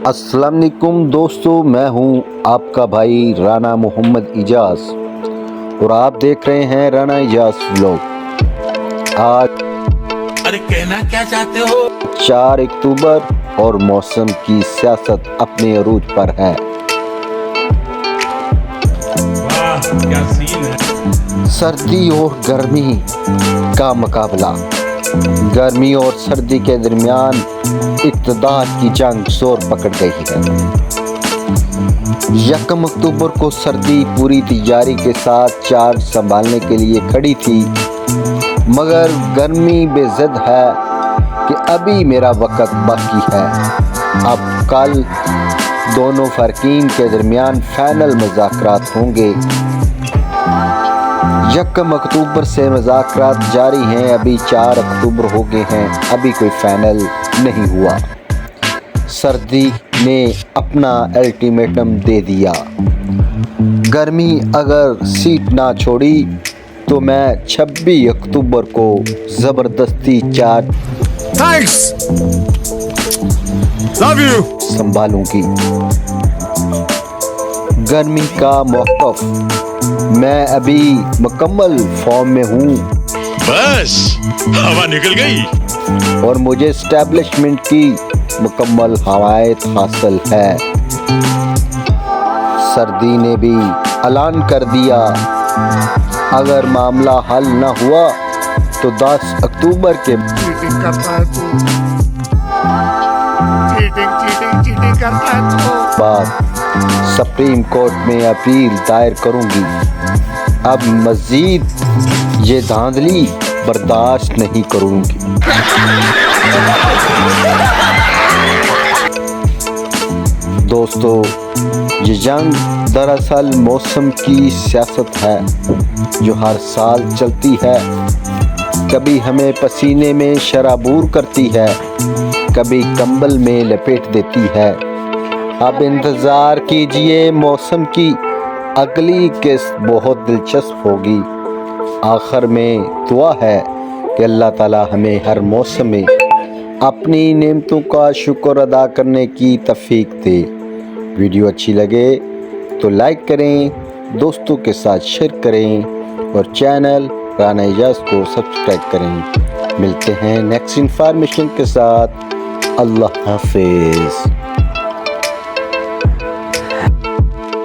अस्सलाम वालेकुम दोस्तों, मैं हूं आपका भाई राना मोहम्मद इजाज़ और आप देख रहे हैं राना इजाज़ व्लॉग। आज अरे कहना क्या चाहते हो? 4 अक्टूबर और मौसम की सियासत अपने अरूज पर है। वाह क्या सीन है। सर्दी और गर्मी का मुकाबला। गर्मी और सर्दी के दरमियान इक़्तिदार की जंग जोर पकड़ गई है। 1 अक्टूबर को सर्दी पूरी तैयारी के साथ चार्ज संभालने के लिए खड़ी थी, मगर गर्मी बेज़िद है कि अभी मेरा वक्त बाकी है। अब कल दोनों फ़रकीन के दरमियान फाइनल मुज़ाकरात होंगे। 1 अक्टूबर से मुज़ाकरात जारी हैं, अभी 4 अक्टूबर हो गए हैं, अभी कोई फाइनल नहीं हुआ। सर्दी ने अपना अल्टीमेटम दे दिया। गर्मी अगर सीट ना छोड़ी तो मैं 26 अक्टूबर को ज़बरदस्ती चार्ज संभालूंगी। गर्मी का मौक़िफ़, मैं अभी मुकम्मल फॉर्म में हूँ। बस हवा निकल गई और मुझे एस्टैब्लिशमेंट की मुकम्मल हमायत हासिल है। सर्दी ने भी ऐलान कर दिया, अगर मामला हल न हुआ तो 10 अक्टूबर के चीटिंग करता है तू, चीटिंग करता है तू। बाद सुप्रीम कोर्ट में अपील दायर करूंगी। अब मज़ीद ये धांधली बर्दाश्त नहीं करूंगी। दोस्तों, ये जंग दरअसल मौसम की सियासत है जो हर साल चलती है। कभी हमें पसीने में शराबूर करती है, कभी कंबल में लपेट देती है। अब इंतज़ार कीजिए, मौसम की अगली किस्त बहुत दिलचस्प होगी। आखिर में दुआ है कि अल्लाह ताला हमें हर मौसम में अपनी नेमतों का शुक्र अदा करने की तौफीक दे। वीडियो अच्छी लगे तो लाइक करें, दोस्तों के साथ शेयर करें और चैनल राना इजाज़ को सब्सक्राइब करें। मिलते हैं नेक्स्ट इन्फॉर्मेशन के साथ। अल्लाह हाफिज़।